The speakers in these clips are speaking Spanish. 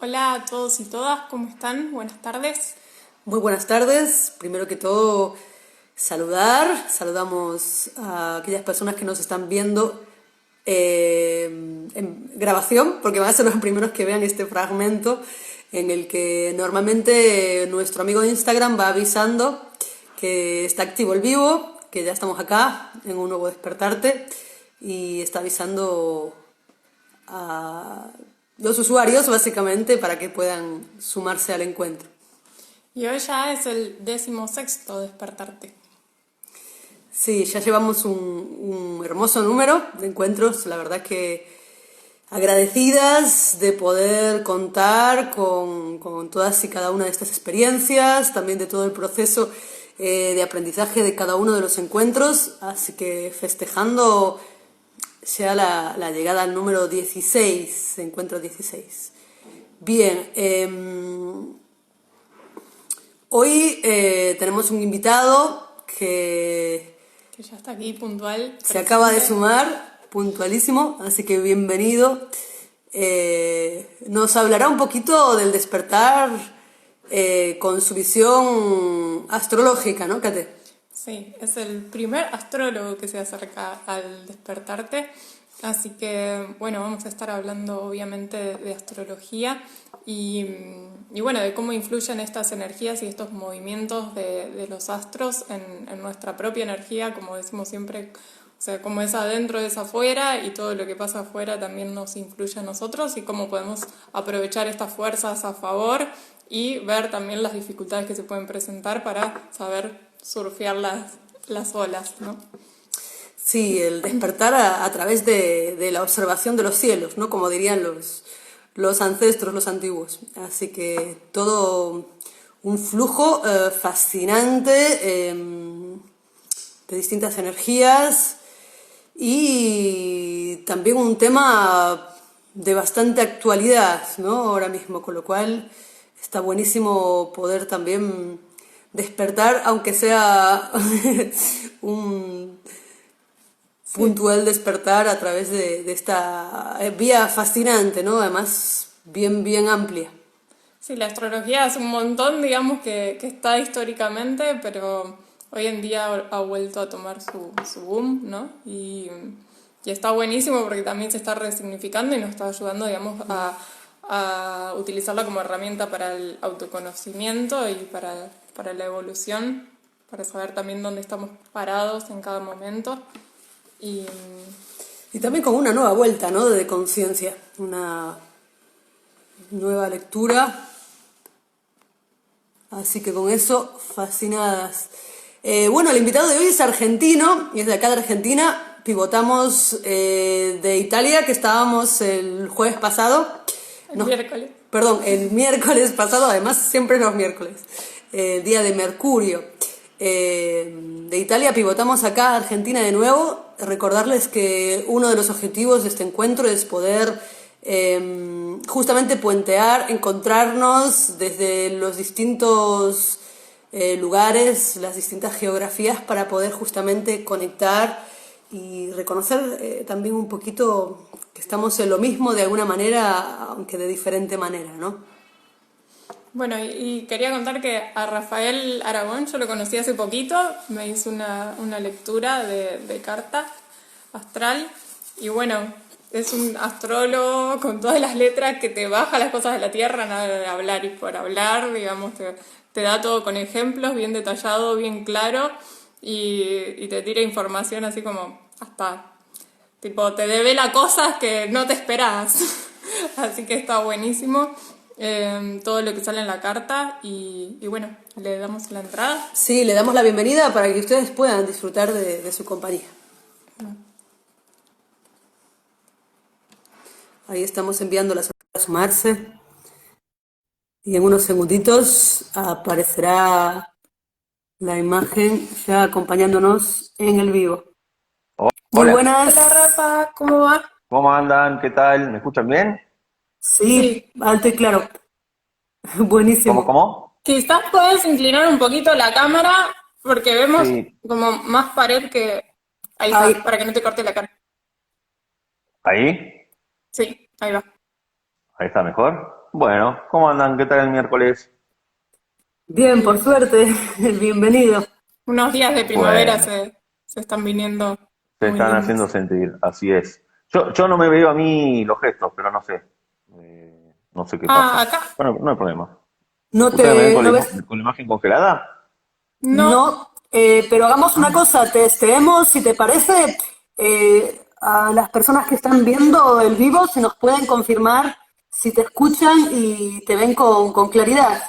Hola a todos y todas, ¿cómo están? Buenas tardes. Muy buenas tardes. Primero que todo, saludamos a aquellas personas que nos están viendo en grabación, porque van a ser los primeros que vean este fragmento en el que normalmente nuestro amigo de Instagram va avisando que está activo el vivo, que ya estamos acá en un nuevo despertarte y está avisando a los usuarios básicamente para que puedan sumarse al encuentro. Y hoy ya es el 16º despertarte. Sí, ya llevamos un hermoso número de encuentros, la verdad que agradecidas de poder contar con todas y cada una de estas experiencias, también de todo el proceso de aprendizaje de cada uno de los encuentros, así que festejando ya la llegada al número 16, encuentro 16. Bien, hoy tenemos un invitado que Que ya está aquí puntual, se acaba de presente. sumar, puntualísimo, así que bienvenido. Nos hablará un poquito del despertar con su visión astrológica, ¿no, Kate? Sí, es el primer astrólogo que se acerca al despertarte. Así que, bueno, vamos a estar hablando obviamente de astrología y, y bueno, de cómo influyen estas energías y estos movimientos de los astros en nuestra propia energía, como decimos siempre, o sea, cómo es adentro es afuera y todo lo que pasa afuera también nos influye a nosotros y cómo podemos aprovechar estas fuerzas a favor y ver también las dificultades que se pueden presentar para saber surfear las olas, ¿no? Sí, el despertar a través de la observación de los cielos, ¿no? Como dirían los ancestros, los antiguos. Así que todo un flujo fascinante de distintas energías y también un tema de bastante actualidad, ¿no? Ahora mismo, con lo cual está buenísimo poder también despertar, aunque sea un Sí, puntual despertar a través de esta vía fascinante, ¿no? Además, bien amplia. sí, la astrología es un montón, digamos, que está históricamente, pero hoy en día ha vuelto a tomar su boom, ¿no? Y está buenísimo porque también se está resignificando y nos está ayudando, digamos, a utilizarla como herramienta para el autoconocimiento y para la evolución, para saber también dónde estamos parados en cada momento. Y Y también con una nueva vuelta, ¿no? De conciencia, una nueva lectura. Así que con eso, fascinadas. Bueno, el invitado de hoy es argentino, y es de acá de Argentina. Pivotamos de Italia, que estábamos el jueves pasado. el No, miércoles. perdón, el miércoles pasado, además siempre los miércoles, día de Mercurio. De Italia pivotamos acá a Argentina de nuevo. Recordarles que uno de los objetivos de este encuentro es poder justamente puentear, encontrarnos desde los distintos lugares, las distintas geografías para poder justamente conectar y reconocer también un poquito que estamos en lo mismo de alguna manera, aunque de diferente manera, ¿no? Bueno, y quería contar que a Rafael Aragón yo lo conocí hace poquito, me hizo una lectura de carta astral y bueno, es un astrólogo con todas las letras que te baja las cosas de la tierra, nada de hablar y por hablar, digamos, te da todo con ejemplos, bien detallado, bien claro y te tira información así como hasta, tipo, te devela cosas que no te esperabas. Así que está buenísimo todo lo que sale en la carta y bueno, le damos la entrada. Sí, le damos la bienvenida para que ustedes puedan disfrutar de su compañía. Ahí estamos enviándolas a sumarse y en unos segunditos aparecerá la imagen ya acompañándonos en el vivo. Muy Hola, Hola buenas. Rafa, ¿cómo va? ¿cómo andan? ¿Qué tal? ¿Me escuchan bien? Sí, Sí, alto y claro. ¿Cómo, Buenísimo. cómo? quizás puedes inclinar un poquito la cámara porque vemos Sí, como más pared que... Ahí Ahí, está, para que no te corte la cara. ahí, Sí, ahí va. Ahí está mejor. Bueno, ¿cómo andan? ¿Qué tal el miércoles? Bien, por suerte, bienvenido. Unos días de primavera Bueno, se están viniendo se muy están haciendo lindos. sentir, así es. Yo no me veo a mí los gestos, pero no sé. No sé qué Ah, pasa. acá Bueno, no hay problema. No ¿Ustedes me ven te, no ves, con la imagen congelada? no no, pero hagamos una Ah, cosa, te testeemos, si te parece, a las personas que están viendo el vivo, si nos pueden confirmar si te escuchan y te ven con claridad.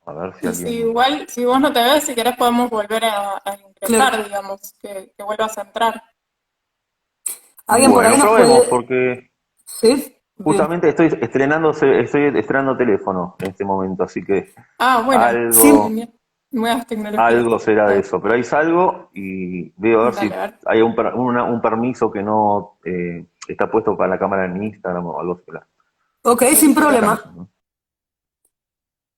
a ver si y si alguien... igual, si vos no te ves, si querés podemos volver a Claro. ingresar, digamos, que vuelvas a entrar. ¿Alguien por ahí Bueno, nos probemos, puede...? porque Sí, bien. justamente estoy estrenando teléfono en este momento, así que Ah, bueno, Sí, algo, genial. Nuevas tecnologías. algo será A de ver, eso. Pero ahí salgo y veo a ver dale, si a ver. hay un permiso que no está puesto para la cámara en Instagram o algo así. ok, sin Verifica. problema. Estamos, ¿no?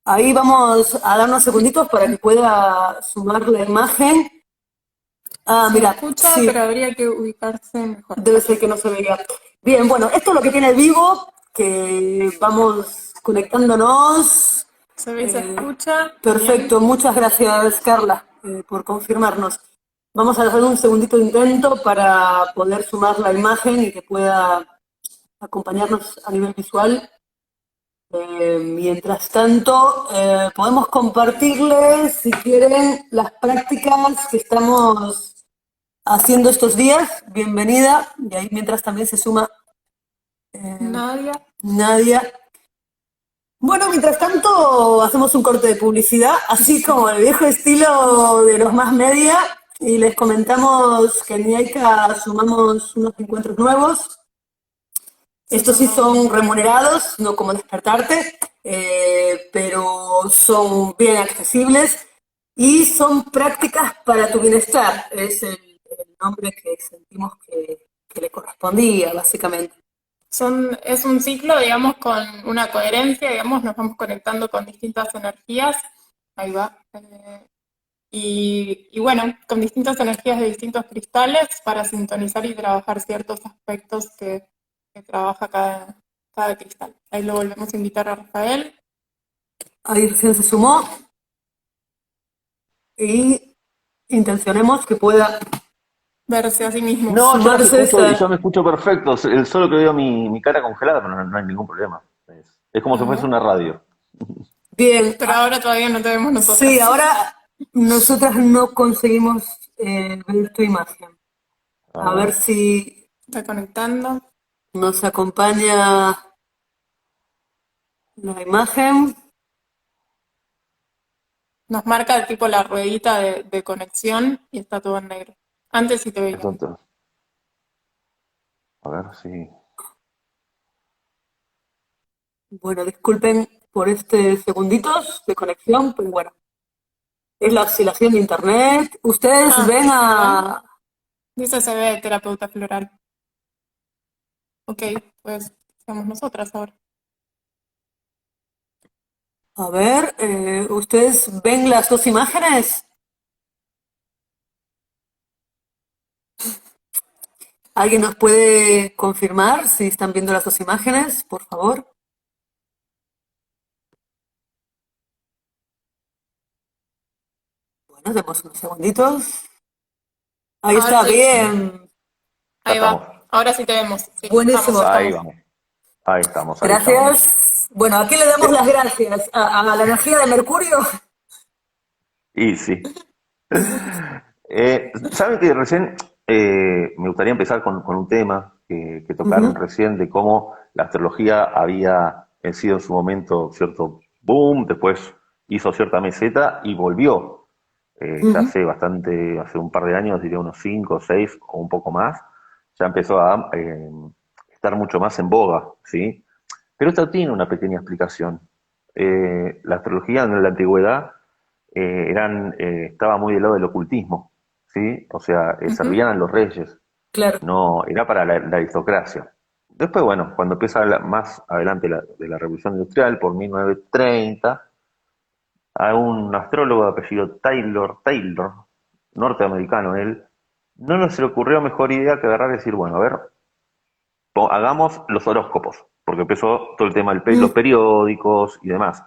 Ahí vamos a dar unos segunditos para que pueda sumar la imagen. Ah, Se mira, escucha, pero sí, habría que ubicarse mejor. debe Ahí. ser que no se veía. Bien, bueno, esto es lo que tiene Vivo, que vamos conectándonos. Se ve y se Eh, escucha. Bien. perfecto, muchas gracias Carla por confirmarnos. Vamos a hacer un segundito de intento para poder sumar la imagen y que pueda acompañarnos a nivel visual. Mientras tanto, podemos compartirles, si quieren, las prácticas que estamos haciendo estos días. Bienvenida. Y ahí mientras también se suma Nadia. Nadia. Bueno, mientras tanto, hacemos un corte de publicidad, así como el viejo estilo de los más media, y les comentamos que en IAICA sumamos unos encuentros nuevos. Se Estos sí sumó son un... remunerados, no como despertarte, pero son bien accesibles y son prácticas para tu bienestar. Es el nombre que sentimos que le correspondía, básicamente. Es un ciclo, digamos, con una coherencia, digamos, nos vamos conectando con distintas energías. Ahí va. Y bueno, con distintas energías de distintos cristales para sintonizar y trabajar ciertos aspectos que trabaja cada cristal. Ahí lo volvemos a invitar a Rafael. Ahí recién se sumó y intencionemos que pueda Verse a sí mismo. No, yo los sumarse escucho y yo esta... me escucho perfecto. Solo que veo mi cara congelada, pero no hay ningún problema. Es como A si fuese ver. una radio. Bien, Pero ahora todavía no te vemos sí, nosotras. ahora nosotras no conseguimos ver tu imagen. A A ver ver. si Está conectando. nos acompaña la imagen. Nos marca tipo la ruedita de conexión y está todo en negro. Antes sí te veíamos. Entonces, a ver si. Bueno, disculpen por este segunditos de conexión, pero bueno, es la oscilación de internet. Ustedes Ah, ven a ver. a... Dice se ve terapeuta floral. Ok, pues seamos nosotras ahora. A ver, ¿ustedes ven las dos imágenes? ¿Alguien nos puede confirmar si están viendo las dos imágenes, por favor? Bueno, demos unos segunditos. Ahí Ahora está, sí, bien. Ya ahí estamos. va. Ahora sí te vemos. Sí, estamos, Buenísimo. Ahí estamos. vamos. Ahí estamos, ahí estamos. Gracias. Bueno, ¿a qué le damos las Eh, gracias? ¿A la energía de Mercurio? y sí. ¿Saben que recién me gustaría empezar con un tema que tocaron Ujú, recién de cómo la astrología había sido en su momento cierto boom, después hizo cierta meseta y volvió ya ujú. hace un par de años, diría unos 5, 6 o un poco más, ya empezó a estar mucho más en boga, ¿sí? Pero esto tiene una pequeña explicación. La astrología en la antigüedad estaba muy del lado del ocultismo, ¿sí? O sea, Ujú. servían a los reyes, Claro. no, era para la aristocracia. Después, bueno, cuando empieza más adelante de la Revolución Industrial, por 1930, a un astrólogo de apellido Taylor, norteamericano él, no nos se le ocurrió mejor idea que agarrar y decir, bueno, a ver, hagamos los horóscopos, porque empezó todo el tema de los Mm, periódicos y demás.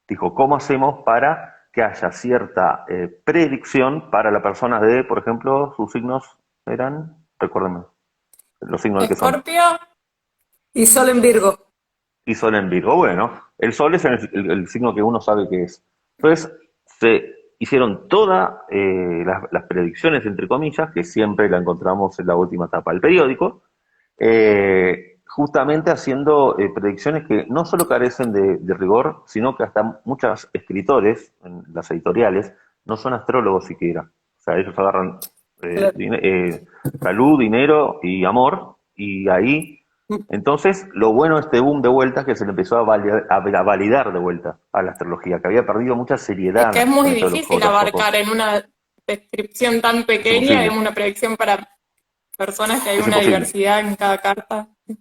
Dijo, ¿cómo hacemos para que haya cierta predicción para las personas de, por ejemplo, sus signos eran, recuérdenme, los signos de qué son? Escorpio, Y Sol en Virgo. Y Sol en Virgo. Bueno, el Sol es el signo que uno sabe que es. Entonces, se hicieron todas las predicciones, entre comillas, que siempre la encontramos en la última etapa del periódico, justamente haciendo predicciones que no solo carecen de rigor, sino que hasta muchos escritores en las editoriales no son astrólogos siquiera. O sea, ellos agarran Claro. salud, dinero y amor, y ahí, Mm, entonces, lo bueno de este boom de vuelta es que se le empezó a validar de vuelta a la astrología, que había perdido mucha es que es seriedad muy con esto de los difícil horóscopos. abarcar en una descripción tan Es pequeña, imposible. digamos, una predicción para personas que hay Es una imposible. diversidad en cada carta. sí,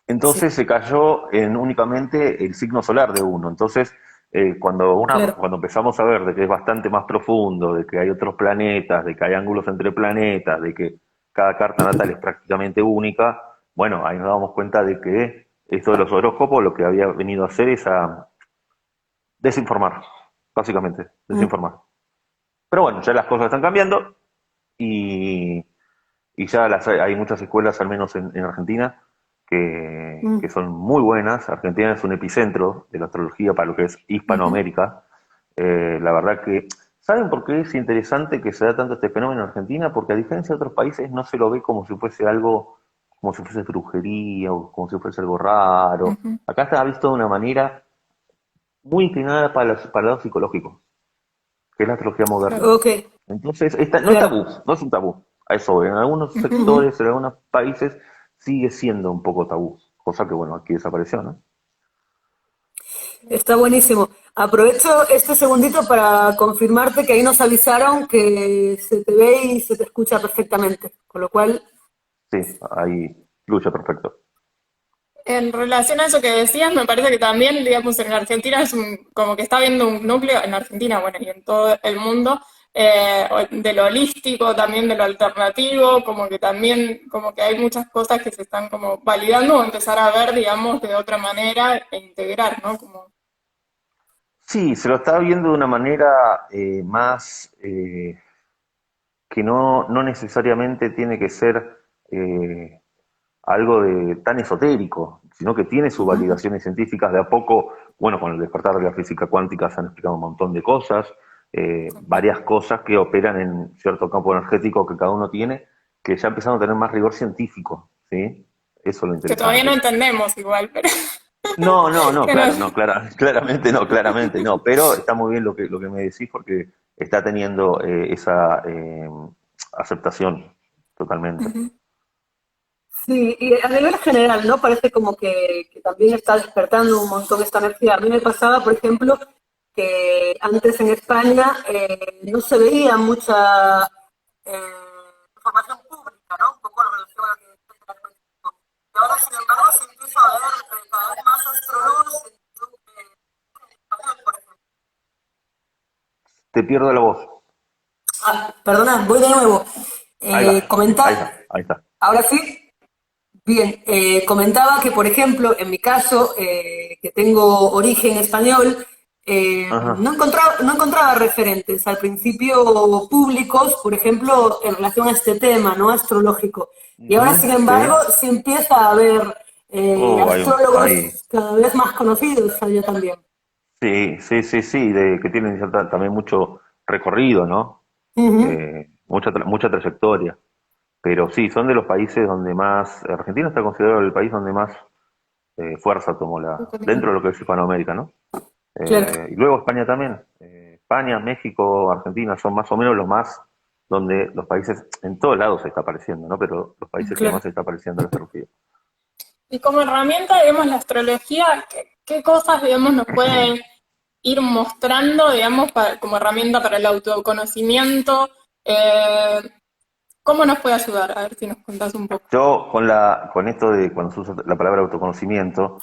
Entonces se cayó en únicamente el signo solar de uno. Entonces, claro. cuando empezamos a ver de que es bastante más profundo, de que hay otros planetas, de que hay ángulos entre planetas, de que cada carta natal es prácticamente única, bueno, ahí nos damos cuenta de que esto de los horóscopos lo que había venido a hacer es a desinformar, básicamente, Mm, desinformar. Pero bueno, ya las cosas están cambiando y, y ya hay muchas escuelas, al menos en Argentina, que mm. son muy buenas. Argentina es un epicentro de la astrología para lo que es Ujú. Hispanoamérica. La verdad que, ¿saben por qué es interesante que se da tanto este fenómeno en Argentina? Porque a diferencia de otros países no se lo ve como si fuese algo, como si fuese brujería o como si fuese algo raro. Ujú. Acá está visto de una manera muy inclinada para el lado psicológico, que es la astrología moderna. Ok, Entonces, no es claro. tabú, no es un tabú. A eso, en algunos Ujú. Ujú. sectores, en algunos países, sigue siendo un poco tabú. Cosa que, bueno, aquí desapareció, ¿no? Está buenísimo. Aprovecho este segundito para confirmarte que ahí nos avisaron que se te ve y se te escucha perfectamente. Con lo cual, Sí, ahí lucha perfecto. En relación a eso que decías, me parece que también, digamos, en Argentina como que está habiendo un núcleo, en Argentina, bueno, y en todo el mundo, de lo holístico, también de lo alternativo, como que también, como que hay muchas cosas que se están como validando o empezar a ver, digamos, de otra manera e integrar, ¿no? Como, Sí, se lo está viendo de una manera más que no necesariamente tiene que ser eh, algo tan esotérico, sino que tiene sus validaciones científicas. De a poco, bueno, con el despertar de la física cuántica se han explicado un montón de cosas, varias cosas que operan en cierto campo energético que cada uno tiene, que ya empezaron a tener más rigor científico, ¿sí? Eso es lo que todavía no interesante. entendemos igual, pero No, que no, claro, no, claramente no, pero está muy bien lo que me decís porque está teniendo esa aceptación totalmente. sí, y a nivel general, ¿no? Parece como que también está despertando un montón esta energía. A mí me pasaba, por ejemplo, que antes en España no se veía mucha información pública, ¿no? Un poco en relación a lo que decía el político. Y ahora, sin embargo, se empieza a ver cada vez más astrólogos en español, por ejemplo. Te pierdo la voz. Ah, perdona, voy de nuevo. Ahí va, ahí Comentar, está, ahí está. ahora sí. Bien, comentaba que, por ejemplo, en mi caso, que tengo origen español, Ajá. no encontraba referentes al principio públicos, por ejemplo, en relación a este tema, ¿no? Astrológico. Y ahora, sin Ujú, embargo, sí. se empieza a ver Hay, astrólogos cada vez más conocidos allá también. sí, que tienen también mucho recorrido, ¿no? Ujú, Mucha trayectoria. Pero sí, son de los países donde más, Argentina está considerado el país donde más fuerza tomó dentro de lo que es Hispanoamérica, ¿no? claro, Y luego España también. España, México, Argentina son más o menos los más donde los países, en todos lados se está apareciendo, ¿no? Pero los países que más claro. se está apareciendo la astrología. y como herramienta, digamos, la astrología, ¿qué cosas, digamos, nos puede ir mostrando, digamos, como herramienta para el autoconocimiento? Eh, ¿Cómo nos puede ayudar? A ver si nos contás un poco. Yo con esto de cuando se usa la palabra autoconocimiento,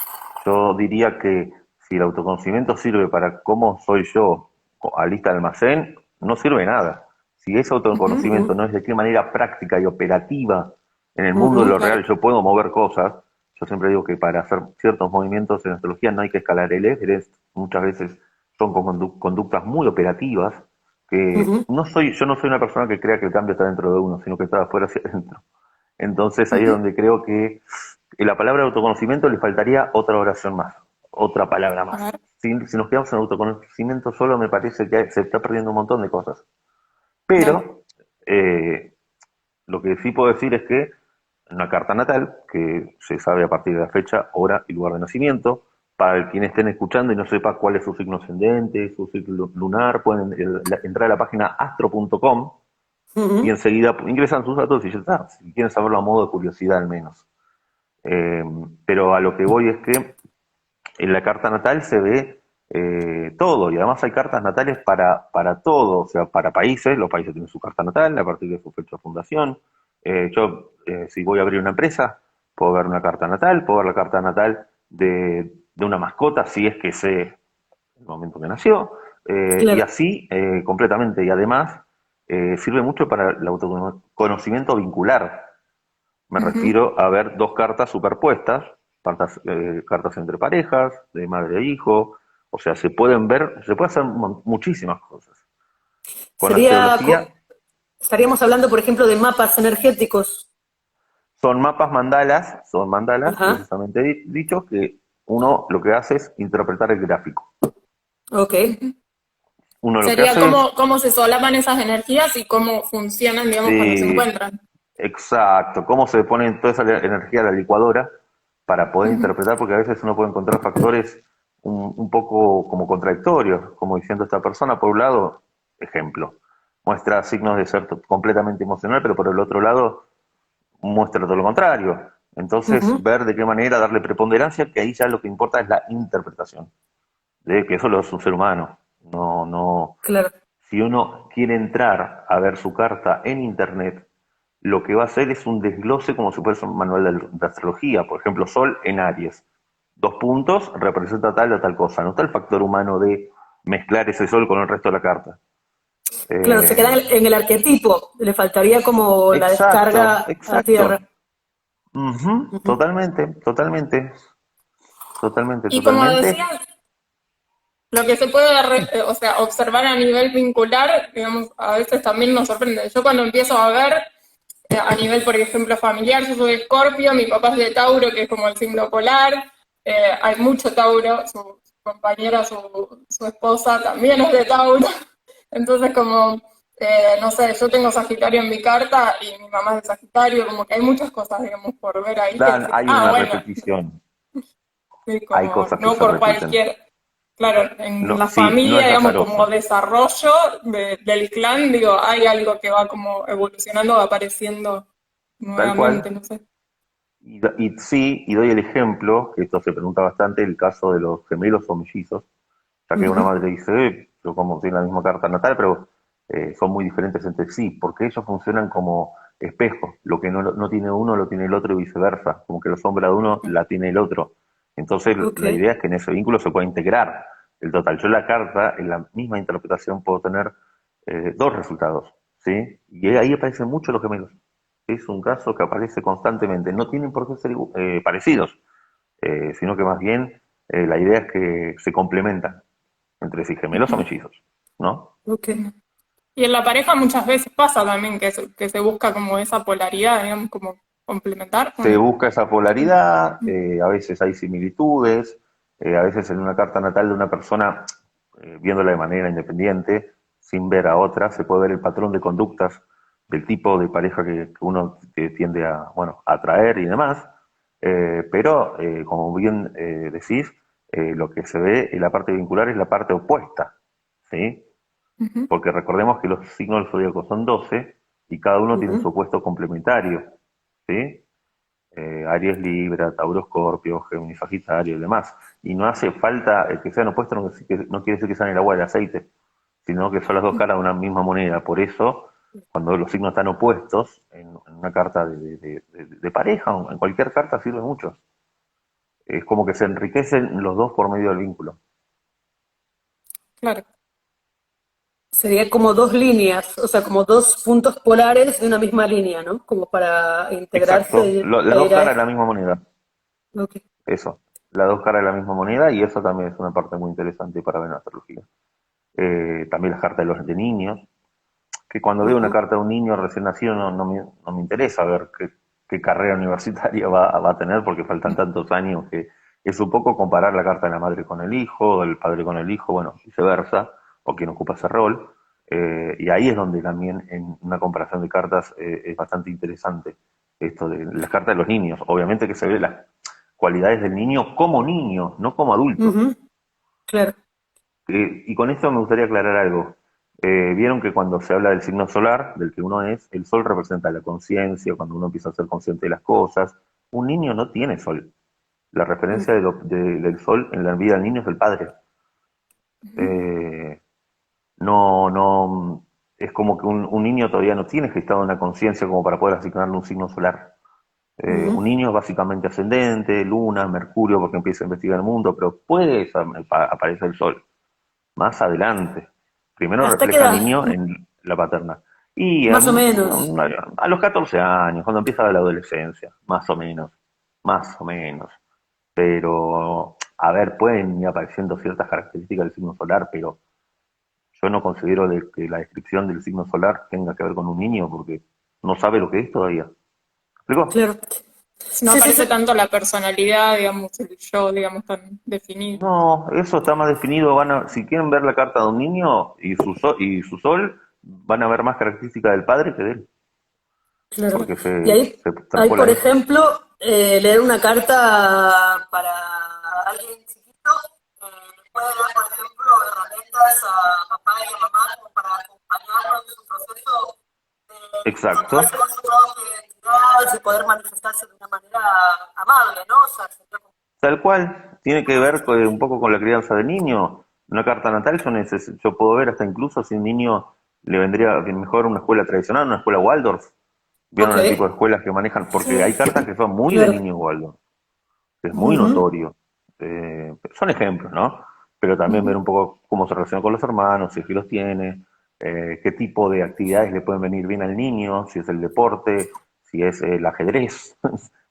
yo diría que si el autoconocimiento sirve para cómo soy yo a lista de almacén, no sirve nada. Si ese autoconocimiento Ujú, no es de qué manera práctica y operativa en el mundo de ujú, lo claro. real yo puedo mover cosas, yo siempre digo que para hacer ciertos movimientos en astrología no hay que escalar el Everest, muchas veces son con conductas muy operativas, que ujú, yo no soy una persona que crea que el cambio está dentro de uno, sino que está de afuera hacia adentro. Entonces ahí es ujú. donde creo que en la palabra autoconocimiento le faltaría otra oración más, otra palabra A más. ver. Si nos quedamos en autoconocimiento solo, me parece que se está perdiendo un montón de cosas. Claro. Pero eh, lo que sí puedo decir es que en una carta natal, que se sabe a partir de la fecha, hora y lugar de nacimiento, para quienes estén escuchando y no sepa cuál es su signo ascendente, su signo lunar, pueden entrar a la página astro.com y Ujú. enseguida ingresan sus datos y ya está, si quieren saberlo a modo de curiosidad al menos. Eh, pero a lo que voy es que en la carta natal se ve todo, y además hay cartas natales para todo, o sea, para países, los países tienen su carta natal a partir de su fecha de fundación. Si voy a abrir una empresa, puedo ver una carta natal, puedo ver la carta natal de una mascota, si es que sé el momento que nació, y Claro. así completamente. Y además sirve mucho para el autoconocimiento vincular. Me Ujú. refiero a ver dos cartas superpuestas, cartas entre parejas, de madre e hijo, o sea, se pueden ver, se puede hacer muchísimas cosas. Con Sería, astrología estaríamos hablando, por ejemplo, de mapas energéticos. son mandalas, Ajá. precisamente dicho, que uno lo que hace es interpretar el gráfico. Ok. Uno lo que Sería hace es, cómo se solapan esas energías y cómo funcionan, digamos, cuando se sí, encuentran. exacto, cómo se pone toda esa energía a la licuadora para poder Ujú. interpretar, porque a veces uno puede encontrar factores un poco como contradictorios, como diciendo esta persona, por un lado, ejemplo, muestra signos de ser completamente emocional, pero por el otro lado muestra todo lo contrario. Entonces, Ujú. ver de qué manera darle preponderancia, que ahí ya lo que importa es la interpretación, de que eso lo es un ser humano. No, no, Claro. si uno quiere entrar a ver su carta en internet, lo que va a hacer es un desglose como si fuese un manual de astrología. Por ejemplo, Sol en Aries. Dos puntos representa tal o tal cosa. No está el factor humano de mezclar ese Sol con el resto de la carta. Claro, se queda Eh, en el arquetipo. Le faltaría como la exacto, descarga a tierra. exacto. Ujú, Ujú. totalmente, totalmente, totalmente, Y como totalmente. decías, lo que se puede, o sea, observar a nivel vincular, digamos, a veces también nos sorprende. Yo cuando empiezo a ver, a nivel, por ejemplo, familiar, yo soy de Escorpio, mi papá es de Tauro, que es como el signo polar, hay mucho Tauro, su compañera, su esposa también es de Tauro, entonces como, no sé, yo tengo Sagitario en mi carta y mi mamá es de Sagitario, como que hay muchas cosas, digamos, por ver ahí que decís, Hay ah, una bueno, repetición. sí, Hay como cosas que no se por repiten. cualquier, claro, en No, la sí, no familia, es digamos, como azaroso. desarrollo del clan, digo, hay algo que va como evolucionando, va apareciendo Tal nuevamente, cual. no sé. Y sí, y doy el ejemplo, que esto se pregunta bastante, el caso de los gemelos o mellizos, ya que una Ujú. madre dice, yo como tienen la misma carta natal, pero son muy diferentes entre sí, porque ellos funcionan como espejos, lo que no tiene uno lo tiene el otro y viceversa, como que la sombra de uno la tiene el otro. Entonces Ok. la idea es que en ese vínculo se pueda integrar el total. Yo en la carta, en la misma interpretación, puedo tener dos resultados, ¿sí? Y ahí aparecen mucho los gemelos. Es un caso que aparece constantemente. No tienen por qué ser parecidos, sino que más bien la idea es que se complementan entre sí, gemelos o mellizos, ¿no? Ok. Y en la pareja muchas veces pasa también que se busca como esa polaridad, digamos, como complementar, ¿o Se no? busca esa polaridad, a veces hay similitudes, a veces en una carta natal de una persona, viéndola de manera independiente, sin ver a otra, se puede ver el patrón de conductas del tipo de pareja que uno tiende a, bueno, a atraer y demás, pero como bien decís, lo que se ve en la parte vincular es la parte opuesta, ¿sí? Ujú. Porque recordemos que los signos del zodíaco son 12 y cada uno tiene su Ujú. opuesto complementario, ¿sí? Aries Libra, Tauro Escorpio, Géminis Sagitario y demás. Y no hace falta que sean opuestos, no quiere decir que sean el agua y el aceite, sino que son las dos caras de una misma moneda. Por eso, cuando los signos están opuestos, en una carta de pareja o en cualquier carta sirve mucho. Es como que se enriquecen los dos por medio del vínculo. Claro. Sería como dos líneas, o sea, como dos puntos polares de una misma línea, ¿no? Como para integrarse Exacto, las e dos ir a caras de esto. la misma moneda, Ok. eso, las dos caras de la misma moneda y eso también es una parte muy interesante para ver en astrología. También las cartas de niños, que cuando veo una Ujú. carta de un niño recién nacido no me interesa ver qué carrera universitaria va a tener porque faltan tantos años que es un poco comparar la carta de la madre con el hijo, del padre con el hijo, bueno, viceversa, o quien ocupa ese rol. Y ahí es donde también en una comparación de cartas es bastante interesante esto de las cartas de los niños. Obviamente que se ve las cualidades del niño, no como adulto. Ujú. Claro. Y con esto me gustaría aclarar algo. Vieron que cuando se habla del signo solar, del que uno es, el sol representa la conciencia, cuando uno empieza a ser consciente de las cosas. Un niño no tiene sol. La referencia del sol en la vida del niño es el padre. Eh, no, es como que un niño todavía no tiene gestado una conciencia como para poder asignarle un signo solar. Ujú. Un niño es básicamente ascendente, luna, mercurio, porque empieza a investigar el mundo, pero puede aparecer el sol más adelante. Primero ¿Hasta qué refleja al edad? niño en la paterna. Y Más o menos. a los 14 años, cuando empieza la adolescencia, más o menos. Pero, a ver, pueden ir apareciendo ciertas características del signo solar, pero yo no considero que la descripción del signo solar tenga que ver con un niño, porque no sabe lo que es todavía. ¿Me explico? Claro. No Sí, sí, aparece sí. tanto la personalidad, digamos, el yo, digamos, tan definido. No, eso está más definido. Si quieren ver la carta de un niño y su sol, van a ver más características del padre que de él, Claro. porque Y se ahí, extrapola por a eso. ejemplo, leer una carta para alguien chiquito, le puede dar, por ejemplo, herramientas a papá y a mamá como para acompañarlo en su proceso de Exacto. encontrarse con su propia identidad y poder manifestarse de una manera amable, ¿no? O sea, sería como Tal cual, tiene que ver un poco con la crianza del niño. Una carta natal yo puedo ver hasta incluso si un niño le vendría mejor una escuela tradicional, una escuela Waldorf. ok, ¿Vieron el tipo de escuelas que manejan? Porque hay cartas que son muy de claro. niños Waldorf, es muy Ujú, notorio. Son ejemplos, ¿no? Pero también ver un poco cómo se relaciona con los hermanos, si es que los tiene, qué tipo de actividades le pueden venir bien al niño, si es el deporte, si es el ajedrez,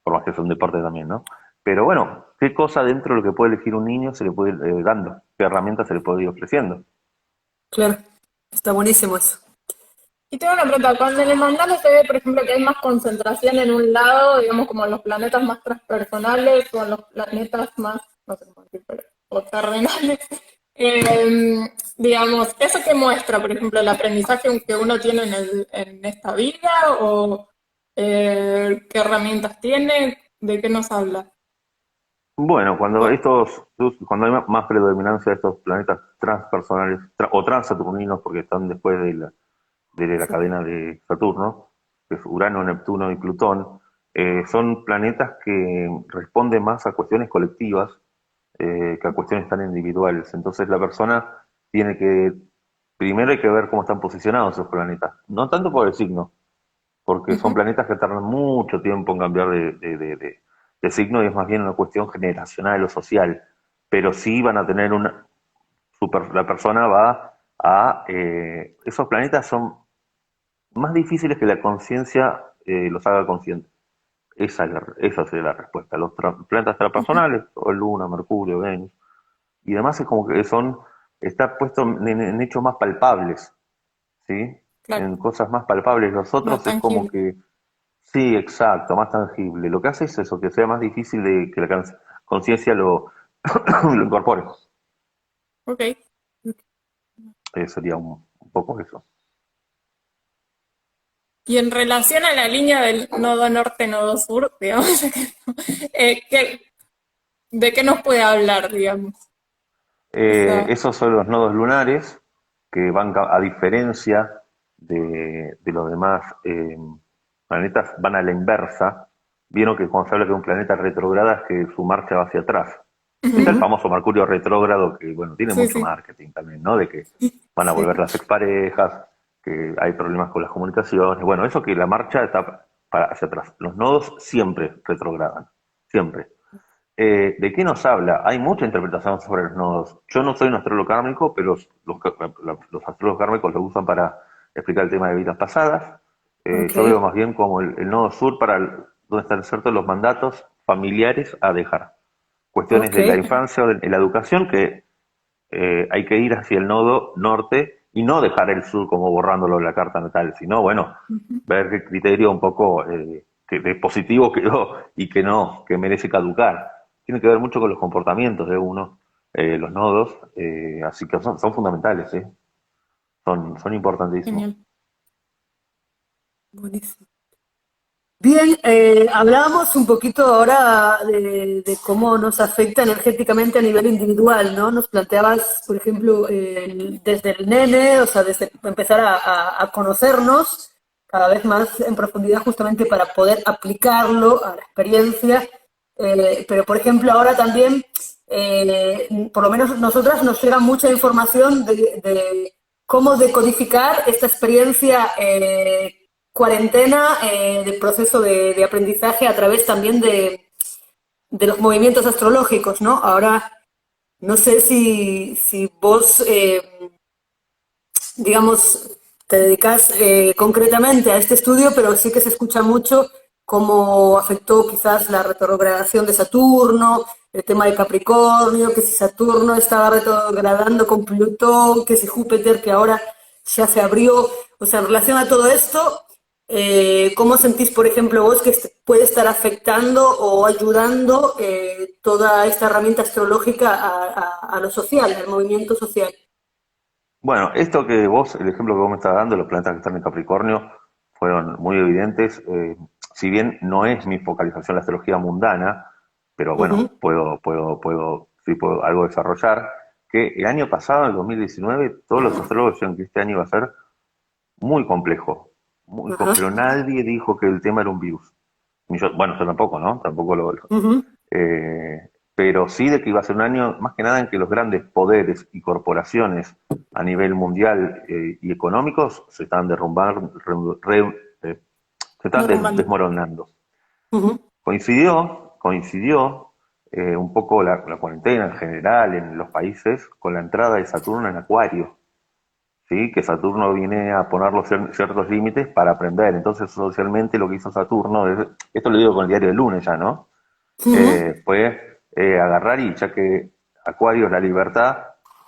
por más que es un deporte también, ¿no? Pero bueno, qué cosa dentro de lo que puede elegir un niño se le puede ir dando, qué herramientas se le puede ir ofreciendo. claro. Está buenísimo eso. Y tengo una pregunta, cuando en el mandala se ve, por ejemplo, que hay más concentración en un lado, digamos, como en los planetas más transpersonales o en los planetas más, no sé cómo decir, pero, o terrenales, digamos, ¿eso qué muestra, por ejemplo, el aprendizaje que uno tiene en esta vida o qué herramientas tiene? ¿De qué nos habla? Bueno, O- cuando hay más predominancia de estos planetas transpersonales o transaturninos, porque están después de la Sí. cadena de Saturno, que es Urano, Neptuno y Plutón, son planetas que responden más a cuestiones colectivas que a cuestiones tan individuales. Entonces la persona tiene que, primero hay que ver cómo están posicionados esos planetas, no tanto por el signo, porque son Ujú. planetas que tardan mucho tiempo en cambiar de signo y es más bien una cuestión generacional o social, pero sí van a tener la persona va esos planetas son más difíciles que la conciencia los haga conscientes. Esa sería la respuesta. Los planetas transpersonales, Sol, Luna, Mercurio, Venus, y demás es como que está puesto en hechos más palpables, ¿sí? Claro, En cosas más palpables. Los más otros es como tangible. que, sí, exacto, más tangible. Lo que hace es eso, que sea más difícil de que la conciencia lo incorpore. Ok. Sería un poco eso. Y en relación a la línea del nodo norte, nodo sur, digamos, ¿de qué nos puede hablar, digamos? Esa, Esos son los nodos lunares que van a diferencia de los demás planetas, van a la inversa. Vieron que cuando se habla de un planeta retrograda es que su marcha va hacia atrás. Está el Ujú, famoso Mercurio retrógrado que, bueno, tiene sí, mucho sí, marketing también, ¿no? De que van a volver sí. las exparejas, que hay problemas con las comunicaciones. Bueno, eso que la marcha está hacia atrás. Los nodos siempre retrogradan, siempre. ¿De qué nos habla? Hay mucha interpretación sobre los nodos. Yo no soy un astrólogo kármico, pero los astrólogos kármicos lo usan para explicar el tema de vidas pasadas. Ok, Yo veo más bien como el nodo sur para donde están ciertos los mandatos familiares a dejar. Cuestiones ok, de la infancia o de la educación que hay que ir hacia el nodo norte y no dejar el sur como borrándolo en la carta natal, sino, bueno, ver qué criterio un poco que de positivo quedó y que no, que merece caducar. Tiene que ver mucho con los comportamientos de uno, los nodos, así que son fundamentales, son importantísimos. Genial. buenísimo. Bien, hablábamos un poquito ahora de cómo nos afecta energéticamente a nivel individual, ¿no? Nos planteabas, por ejemplo, desde el nene, o sea, desde empezar a conocernos cada vez más en profundidad justamente para poder aplicarlo a la experiencia. Pero, por ejemplo, ahora también, por lo menos nosotras nos llega mucha información de cómo decodificar esta experiencia cuarentena del proceso de aprendizaje a través también de los movimientos astrológicos, ¿no? Ahora, no sé si vos, digamos, te dedicas concretamente a este estudio, pero sí que se escucha mucho cómo afectó quizás la retrogradación de Saturno, el tema de Capricornio, que si Saturno estaba retrogradando con Plutón, que si Júpiter, que ahora ya se abrió. O sea, en relación a todo esto, ¿cómo sentís, por ejemplo, vos que puede estar afectando o ayudando toda esta herramienta astrológica a lo social, al movimiento social? Bueno, esto que vos, el ejemplo que vos me estás dando, los planetas que están en Capricornio, fueron muy evidentes. Si bien no es mi focalización la astrología mundana, pero bueno, Ujú, sí puedo algo desarrollar, que el año pasado, en el 2019, todos los astrólogos dijeron que este año iba a ser ajá, pero nadie dijo que el tema era un virus. Bueno, yo tampoco, ¿no? Tampoco ujú, pero sí de que iba a ser un año, más que nada, en que los grandes poderes y corporaciones a nivel mundial y económicos se están derrumbando, se están Derrumbando. desmoronando. ujú, Coincidió un poco la cuarentena en general en los países con la entrada de Saturno en Acuario, ¿sí? Que Saturno viene a poner los ciertos límites para aprender. Entonces, socialmente lo que hizo Saturno, esto lo digo con el diario del lunes ya, ¿no? ujú, Fue agarrar y ya que Acuario es la libertad,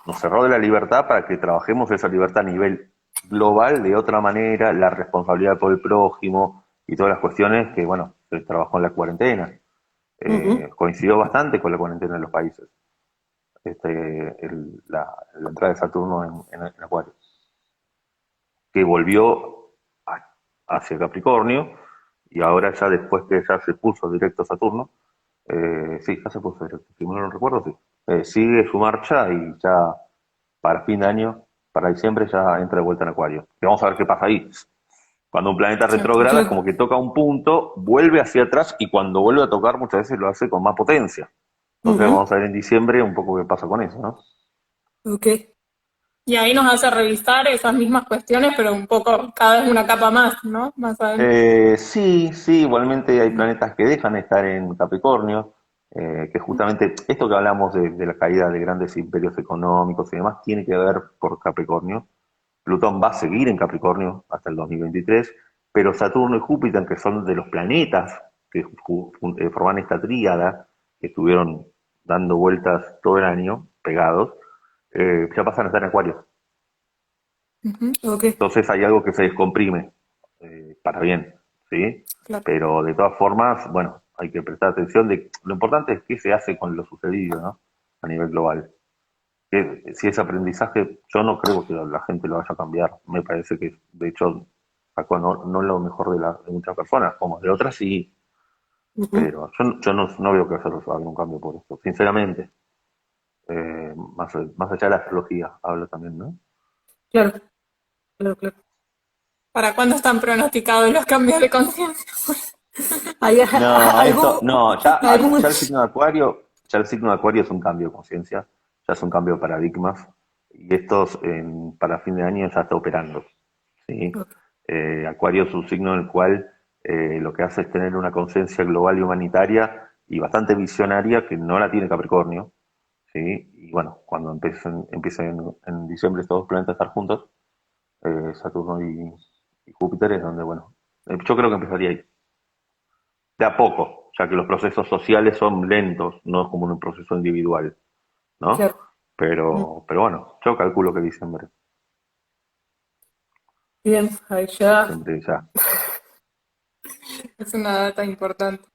nos cerró de la libertad para que trabajemos esa libertad a nivel global de otra manera, la responsabilidad por el prójimo y todas las cuestiones que, bueno, se trabajó en la cuarentena. ujú. Coincidió bastante con la cuarentena en los países, la entrada de Saturno en Acuario, que volvió hacia Capricornio y ahora ya después que ya se puso directo Saturno, sí, ya se puso directo, si no lo recuerdo, sí. Sigue su marcha y ya para fin de año, para diciembre, ya entra de vuelta en Acuario. Y vamos a ver qué pasa ahí. Cuando un planeta Sí. retrograda es Claro, como que toca un punto, vuelve hacia atrás y cuando vuelve a tocar muchas veces lo hace con más potencia. Entonces ujú, vamos a ver en diciembre un poco qué pasa con eso, ¿no? ok. Y ahí nos hace revisar esas mismas cuestiones, pero un poco, cada vez una capa más, ¿no? Más adentro. Sí, sí, igualmente hay planetas que dejan de estar en Capricornio, que justamente esto que hablamos de la caída de grandes imperios económicos y demás tiene que ver por Capricornio. Plutón va a seguir en Capricornio hasta el 2023, pero Saturno y Júpiter, que son de los planetas que forman esta tríada, que estuvieron dando vueltas todo el año, pegados, ya pasan a estar en Acuario. Ujú, Ok, Entonces hay algo que se descomprime para bien, ¿sí? claro. Pero de todas formas, bueno, hay que prestar atención de lo importante es qué se hace con lo sucedido, ¿no? A nivel global. Si ese aprendizaje, yo no creo que la gente lo vaya a cambiar. Me parece que, de hecho, sacó no lo mejor de muchas personas, como de otras sí, ujú, pero yo no veo que haga un cambio por esto, sinceramente. Más allá de la astrología, hablo también, ¿no? claro, claro, claro. ¿Para cuándo están pronosticados los cambios de conciencia? ¿Hay No, esto, algún, no, algún, ya el signo de Acuario, ya el signo de Acuario es un cambio de conciencia, ya es un cambio de paradigmas, y estos para fin de año ya está operando, ¿sí? ok, Acuario es un signo en el cual lo que hace es tener una conciencia global y humanitaria y bastante visionaria que no la tiene Capricornio, ¿sí? Y bueno, cuando empiecen en diciembre estos dos planetas a estar juntos, Saturno y Júpiter es donde, bueno, yo creo que empezaría ahí, de a poco, ya que los procesos sociales son lentos, no es como un proceso individual, ¿no? claro. Mm. Pero bueno, yo calculo que diciembre, Bien, ahí ya. diciembre ya. Es una data importante.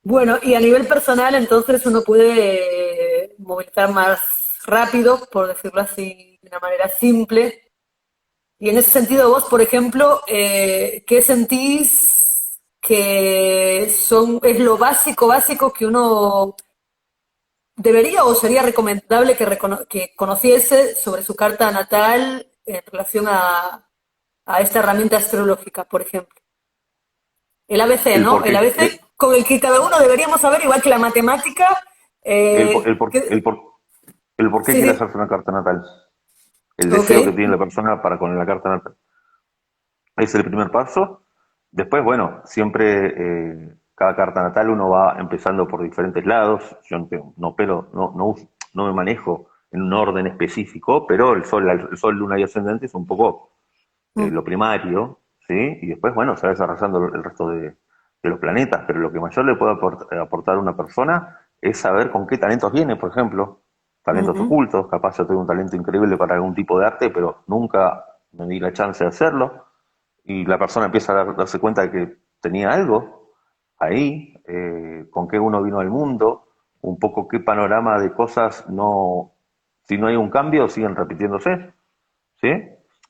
Bueno, y a nivel personal, entonces uno puede movilizar más rápido, por decirlo así, de una manera simple. Y en ese sentido, vos, por ejemplo, ¿qué sentís que es lo básico que uno debería o sería recomendable que conociese sobre su carta natal en relación a esta herramienta astrológica, por ejemplo? El ABC, El ¿no? por El qué, ABC con el que cada uno deberíamos saber, igual que la matemática. el, por- el, por- el, Que, por- el por qué sí, quiere sí. hacerse una carta natal, el Ok. deseo que tiene la persona para con la carta natal. Es el primer paso. Después, bueno, siempre cada carta natal uno va empezando por diferentes lados. Yo no me manejo en un orden específico, pero el sol, luna y ascendente es un poco Mm, lo primario, ¿sí? Y después, bueno, se va desarrollando el resto de los planetas, pero lo que mayor le puede aportar a una persona es saber con qué talentos viene, por ejemplo, talentos ujú, ocultos, capaz yo tengo un talento increíble para algún tipo de arte, pero nunca me di la chance de hacerlo, y la persona empieza a darse cuenta de que tenía algo ahí, con qué uno vino al mundo, un poco qué panorama de cosas no, si no hay un cambio, siguen repitiéndose, ¿sí?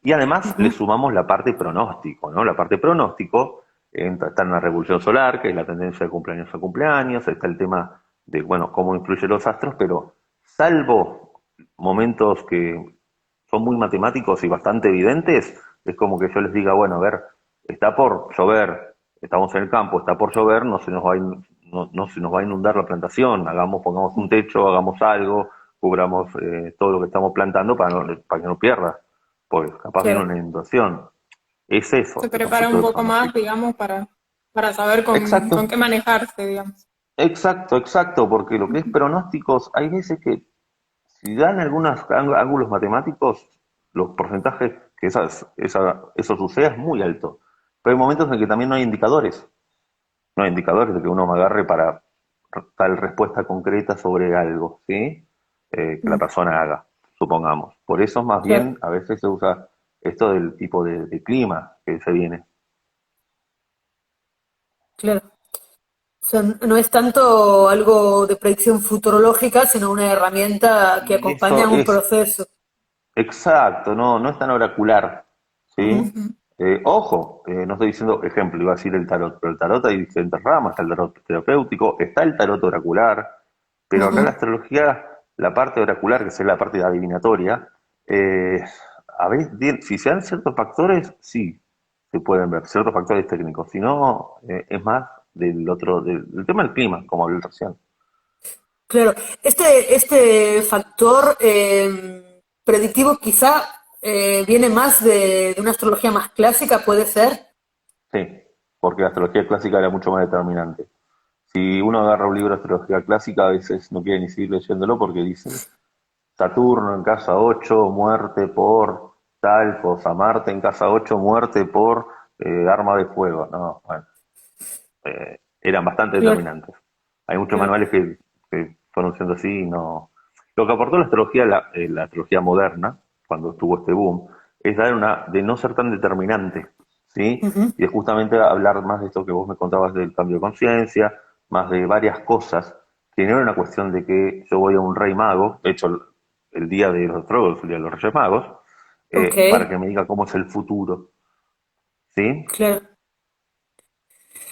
Y además le ujú. sumamos la parte pronóstico, ¿no? La parte pronóstico está en la revolución solar, que es la tendencia de cumpleaños a cumpleaños, está el tema de, bueno, cómo influyen los astros, pero salvo momentos que son muy matemáticos y bastante evidentes, es como que yo les diga, bueno, a ver, está por llover, estamos en el campo, está por llover, no se nos va a inundar la plantación, pongamos un techo, hagamos algo, cubramos todo lo que estamos plantando para que no pierda, pues capaz viene Claro. una inundación. Es Se eso, es un prepara poquito un de poco más, pronóstico. digamos, para saber con qué Exacto, manejarse, digamos. exacto, porque lo que es pronósticos, hay veces que si dan algunos ángulos matemáticos, los porcentajes que eso suceda es muy alto. Pero hay momentos en que también no hay indicadores. No hay indicadores de que uno me agarre para tal respuesta concreta sobre algo, ¿sí? Que la Mm, persona haga, supongamos. Por eso más claro, bien a veces se usa esto del tipo de clima que se viene. claro. O sea, no es tanto algo de predicción futurológica, sino una herramienta que Y acompaña eso un es proceso. exacto, no es tan oracular, Ujú, ¿sí? Ojo, no estoy diciendo ejemplo, iba a decir el tarot, pero el tarot hay diferentes ramas, está el tarot terapéutico, está el tarot oracular, pero acá en la ujú. astrología, la parte oracular, que es la parte adivinatoria, eh, a ver, si se dan ciertos factores, sí, se pueden ver, ciertos factores técnicos, si no, es más del tema del clima, como hablé recién. Claro. Este factor predictivo quizá viene más de una astrología más clásica, puede ser. Sí, porque la astrología clásica era mucho más determinante. Si uno agarra un libro de astrología clásica, a veces no quiere ni seguir leyéndolo porque dice Saturno en casa 8 muerte por tal cosa, Marte en casa 8 muerte por arma de fuego. No, bueno, eran bastante Claro, determinantes. Hay muchos claro. manuales que fueron siendo así y no. Lo que aportó la astrología, la astrología moderna, cuando estuvo este boom, es de no ser tan determinante, ¿sí? Ujú, Y es justamente hablar más de esto que vos me contabas del cambio de conciencia, más de varias cosas, que no era una cuestión de que yo voy a un rey mago, de hecho el día de los astrólogos, el día de los reyes magos, ok, para que me diga cómo es el futuro, ¿sí? claro.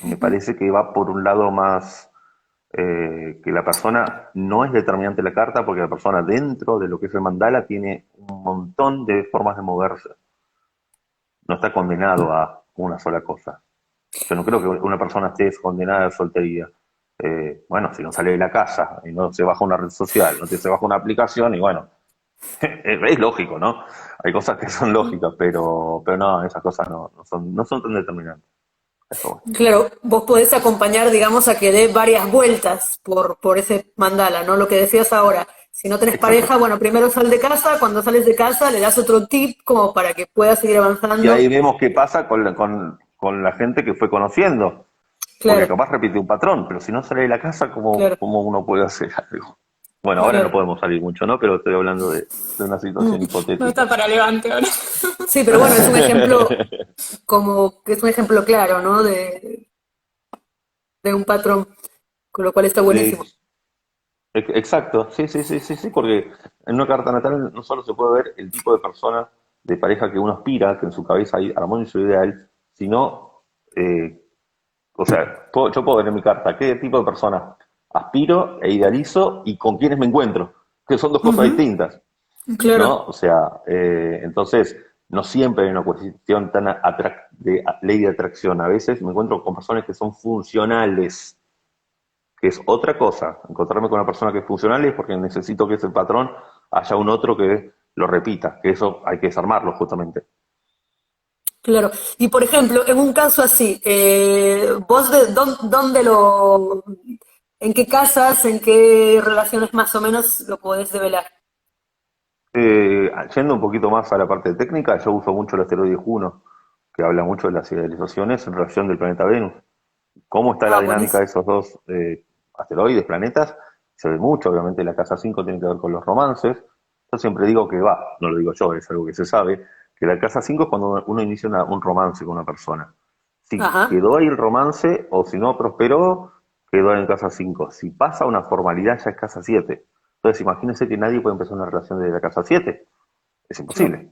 Me parece que va por un lado más que la persona no es determinante la carta porque la persona dentro de lo que es el mandala tiene un montón de formas de moverse. No está condenado a una sola cosa. Yo no creo que una persona esté condenada a soltería. Bueno, si no sale de la casa y no se baja una red social, no se baja una aplicación y bueno, es lógico, ¿no? Hay cosas que son lógicas, pero no, esas cosas no son tan determinantes. Eso, bueno. Claro, vos podés acompañar, digamos, a que dé varias vueltas por ese mandala, ¿no? Lo que decías ahora. Si no tenés pareja, Exacto. bueno, primero sal de casa, cuando sales de casa le das otro tip como para que puedas seguir Y ahí avanzando. vemos qué pasa con la gente que fue conociendo. Porque Claro, capaz repite un patrón, pero si no sale de la casa, claro, ¿cómo uno puede hacer algo? Bueno, ahora no claro. podemos salir mucho, ¿no? Pero estoy hablando de una situación No está hipotética. para levante ahora. Sí, pero bueno, es un ejemplo como que es un ejemplo claro, ¿no? De un patrón, con lo cual está buenísimo. De- exacto, sí, sí, sí, sí, sí, porque en una carta natal no solo se puede ver el tipo de persona, de pareja que uno aspira, que en su cabeza hay armonioso ideal, sino, o sea, yo puedo ver en mi carta qué tipo de persona aspiro e idealizo y con quiénes me encuentro, que son dos cosas Ujú, distintas. claro, ¿No? O sea, entonces no siempre hay una cuestión tan de ley de atracción. A veces me encuentro con personas que son funcionales, que es otra cosa. Encontrarme con una persona que es funcional es porque necesito que ese patrón haya un otro que lo repita, que eso hay que desarmarlo justamente. claro. Y por ejemplo, en un caso así, vos dónde en qué casas, en qué relaciones más o menos lo podés develar. Yendo un poquito más a la parte técnica, yo uso mucho el asteroide Juno, que habla mucho de las idealizaciones en relación del planeta Venus. Cómo está la Ah, dinámica de buenísimo. esos dos asteroides, planetas, se ve mucho, obviamente la casa 5 tiene que ver con los romances. Yo siempre digo que va, no lo digo yo, es algo que se sabe, que la casa 5 es cuando uno inicia un romance con una persona. Si Ajá, quedó ahí el romance o si no prosperó, quedó en casa 5. Si pasa una formalidad, ya es casa 7. Entonces imagínense que nadie puede empezar una relación desde la casa 7. Es claro, imposible.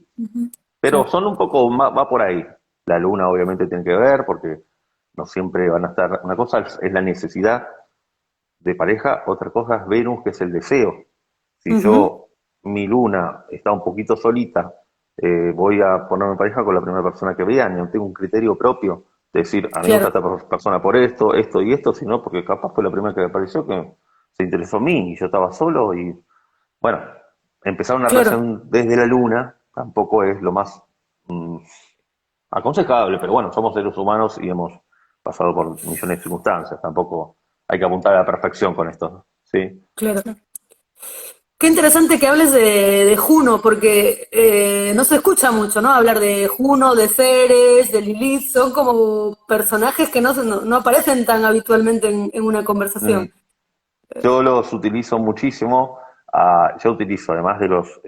Pero claro. son un poco, va por ahí. La luna obviamente tiene que ver porque no siempre van a estar. Una cosa es la necesidad de pareja, otra cosa es Venus, que es el deseo. Si Ujú, yo, mi luna está un poquito solita, voy a ponerme en pareja con la primera persona que vea, no tengo un criterio propio de decir, a mí me gusta claro, esta persona por esto, esto y esto, sino porque capaz fue la primera que me apareció que se interesó en mí y yo estaba solo y bueno, empezar una claro. relación desde la luna tampoco es lo más mm, aconsejable, pero bueno, somos seres humanos y hemos pasado por millones de circunstancias, tampoco hay que apuntar a la perfección con esto, ¿no? Sí. Claro. Qué interesante que hables de Juno, porque no se escucha mucho, ¿no? Hablar de Juno, de Ceres, de Lilith, son como personajes que no aparecen tan habitualmente en una Mm, conversación. yo los utilizo muchísimo, yo utilizo además de los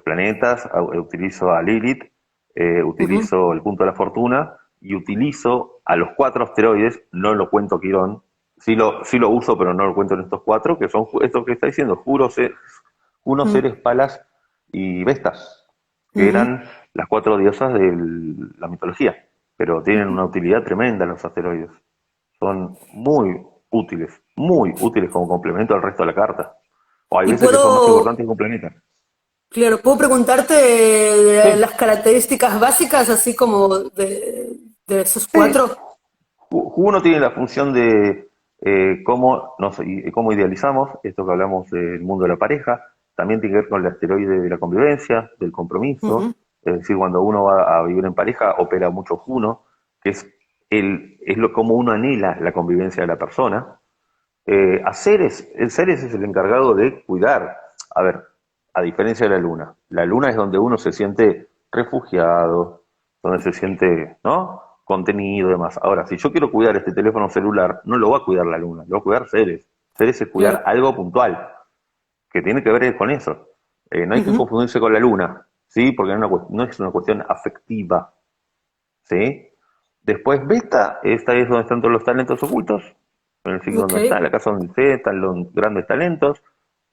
planetas, utilizo a Lilith, Ujú, utilizo el punto de la fortuna y utilizo a los cuatro asteroides, no lo cuento Quirón, sí lo uso, pero no lo cuento en estos cuatro, que son esto que está diciendo, Juno, mm, Ceres, Palas y Vestas, que ujú. eran las cuatro diosas de la mitología, pero tienen una utilidad tremenda los asteroides. Son muy útiles como complemento al resto de la carta. O hay Y veces que son más puedo, importantes que un planeta. claro, puedo preguntarte Sí, las características básicas, así como de esos sí. cuatro. Uno tiene la función de cómo idealizamos, esto que hablamos del mundo de la pareja, también tiene que ver con el asteroide de la convivencia, del compromiso, Ujú, es decir, cuando uno va a vivir en pareja opera mucho Juno, que es como uno anhela la convivencia de la persona. El Ceres es el encargado de cuidar. A ver, a diferencia de la luna es donde uno se siente refugiado, donde se siente, ¿no? Contenido y demás. Ahora, si yo quiero cuidar este teléfono celular, no lo va a cuidar la luna, lo va a cuidar Ceres. Ceres es cuidar claro. algo puntual, que tiene que ver con eso. No hay que Ujú, confundirse con la luna, ¿sí? Porque no es una cuestión afectiva, ¿sí? Después Beta, esta es donde están todos los talentos ocultos, en el signo ok. donde está, en la casa donde esté, están los grandes talentos.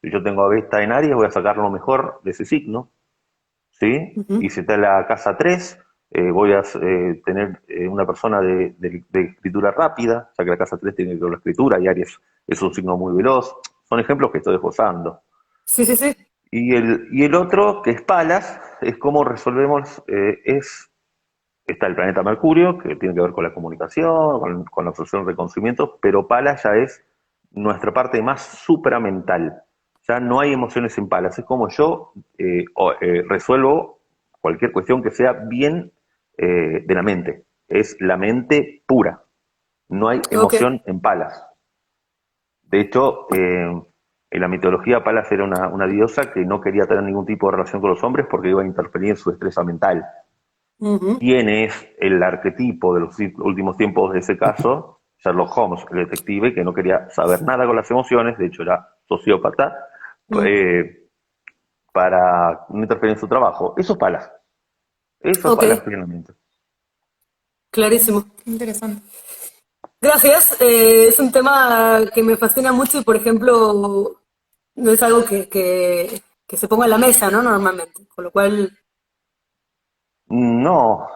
Si yo tengo a Beta en Aries, voy a sacar lo mejor de ese signo, ¿sí? Ujú, Y si está en la casa 3, voy a tener una persona de escritura rápida, ya que la casa 3 tiene que ver con la escritura y Aries es un signo muy veloz. Son ejemplos que estoy esbozando. sí, sí, sí. Y el otro, que es Palas, es cómo resolvemos, está el planeta Mercurio, que tiene que ver con la comunicación, con la obsesión de conocimientos, pero Palas ya es nuestra parte más supramental. Ya no hay emociones en Palas. Es como yo resuelvo cualquier cuestión que sea bien de la mente. es la mente pura. No hay Ok. emoción en Palas. De hecho, en la mitología Palas era una diosa que no quería tener ningún tipo de relación con los hombres porque iba a interferir en su destreza mental. Ujú. ¿Quién es el arquetipo de los últimos tiempos de ese caso? Sherlock Holmes, el detective que no quería saber nada con las emociones, de hecho era sociópata, Mm. eh, para no interferir en su trabajo. Eso es Ok, Palas plenamente. clarísimo. Qué interesante. Gracias. Es un tema que me fascina mucho y, por ejemplo, no es algo que se ponga en la mesa, ¿no? Normalmente. Con lo cual, No,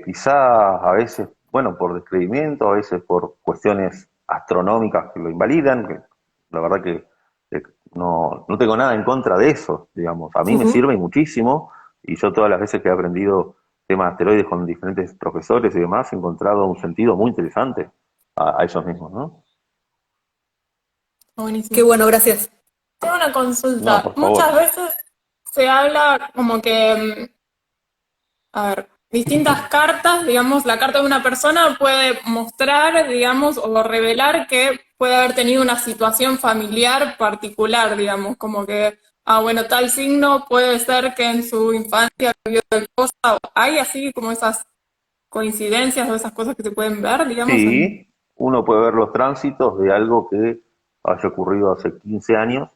quizá a veces, bueno, por descreimiento, a veces por cuestiones astronómicas que lo invalidan, que la verdad que no tengo nada en contra de eso, digamos, a mí me ujú. sirve muchísimo y yo todas las veces que he aprendido temas de asteroides con diferentes profesores y demás, he encontrado un sentido muy interesante a ellos mismos, ¿no? Qué Buenísimo. bueno, gracias. Tengo una No, consulta. por Muchas favor. veces se habla como que a ver, distintas cartas, digamos, la carta de una persona puede mostrar, digamos, o revelar que puede haber tenido una situación familiar particular, digamos, como que, bueno, tal signo puede ser que en su infancia vivió tal cosa, o hay así como esas coincidencias o esas cosas que se pueden ver, digamos, en... Sí, uno puede ver los tránsitos de algo que haya ocurrido hace 15 años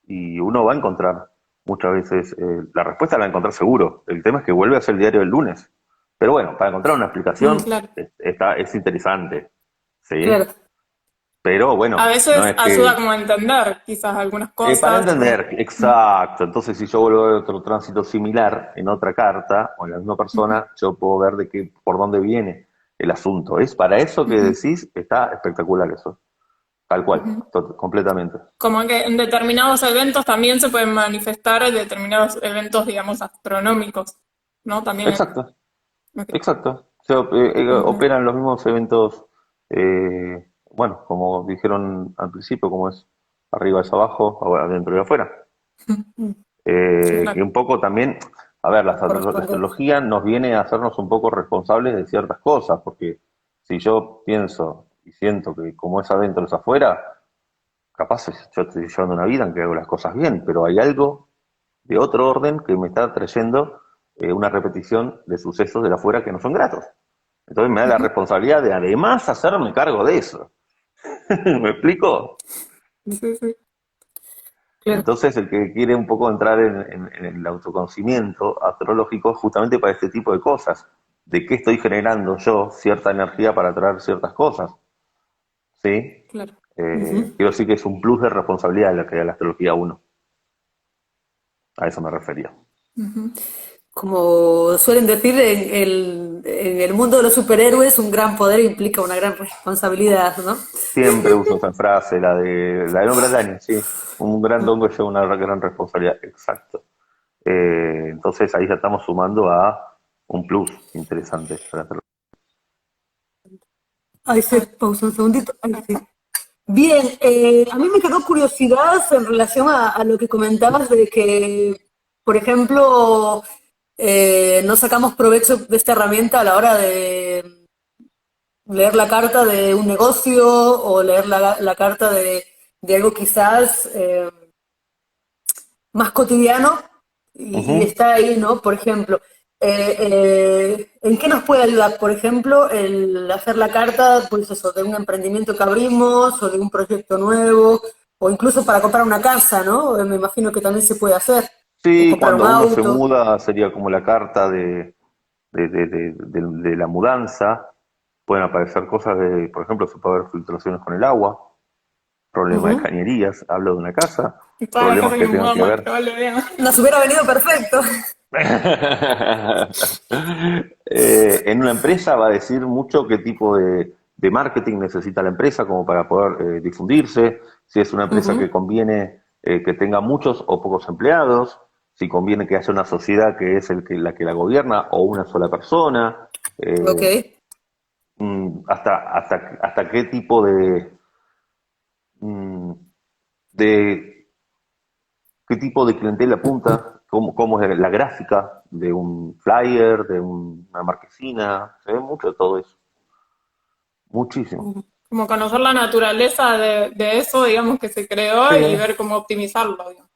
y uno va a encontrar muchas veces, la respuesta la va a encontrar seguro. El tema es que vuelve a ser el diario del lunes. Pero bueno, para encontrar una explicación Claro. es interesante, ¿sí? Claro. Pero A bueno, no veces es ayuda que... como a entender quizás algunas para cosas o... entender, exacto. Entonces, si yo vuelvo a ver otro tránsito similar en otra carta o en la misma persona, yo puedo ver de qué, por dónde viene el asunto. Es para eso que Ujú, decís, está espectacular eso. Tal cual, ujú. completamente. Como que en determinados eventos también se pueden manifestar determinados eventos, digamos, astronómicos, ¿no? También. Exacto, Ok. exacto. Ujú. Operan los mismos eventos, bueno, como dijeron al principio, como es arriba es abajo, adentro y afuera. Mm. Y Claro. un poco también, a ver, la Corresponde. astrología nos viene a hacernos un poco responsables de ciertas cosas, porque si yo pienso y siento que como es adentro es afuera, capaz yo estoy llevando una vida en que hago las cosas bien, pero hay algo de otro orden que me está trayendo una repetición de sucesos de afuera que no son gratos. Entonces me da la Ujú. responsabilidad de además hacerme cargo de eso. ¿Me explico? Sí, sí. Claro. Entonces el que quiere un poco entrar en el autoconocimiento astrológico justamente para este tipo de cosas, de qué estoy generando yo cierta energía para atraer ciertas cosas, ¿sí? Claro. Ujú. Quiero decir que es un plus de responsabilidad la que da la astrología a uno, a eso me refería. Ujú. Como suelen decir, en el mundo de los superhéroes, un gran poder implica una gran responsabilidad, ¿no? Siempre uso esa frase, la del hombre araña, sí. Un gran hongo lleva una gran responsabilidad, exacto. Entonces ahí ya estamos sumando a un plus interesante. Ahí se Ah, pausa un segundito. Ahí sí. Bien, a mí me quedó curiosidad en relación a lo que comentabas de que, por ejemplo, no sacamos provecho de esta herramienta a la hora de leer la carta de un negocio o leer la carta de algo quizás más cotidiano y Ujú. está ahí, ¿no? Por ejemplo, ¿en qué nos puede ayudar, por ejemplo, el hacer la carta, pues eso, de un emprendimiento que abrimos o de un proyecto nuevo o incluso para comprar una casa, ¿no? Me imagino que también se puede hacer, o Sí, comprar un cuando uno se auto. muda sería como la carta de la mudanza. Pueden aparecer cosas de, por ejemplo, se puede haber filtraciones con el agua, problemas de Ujú. cañerías, hablo de una casa, y todas las problemas casas que que nos tengan que mudamos ver. probablemente. Nos hubiera venido perfecto. En una empresa va a decir mucho qué tipo de marketing necesita la empresa como para poder difundirse, si es una empresa que Ujú. conviene que tenga muchos o pocos empleados, si conviene que haya una sociedad que es la que la gobierna o una sola persona, Ok. eh, hasta qué tipo mm, de qué tipo de clientela apunta cómo es la gráfica de un flyer, de una marquesina, se ve mucho de todo eso, muchísimo. Como conocer la naturaleza de eso, digamos, que se creó Sí, y ver cómo optimizarlo, digamos.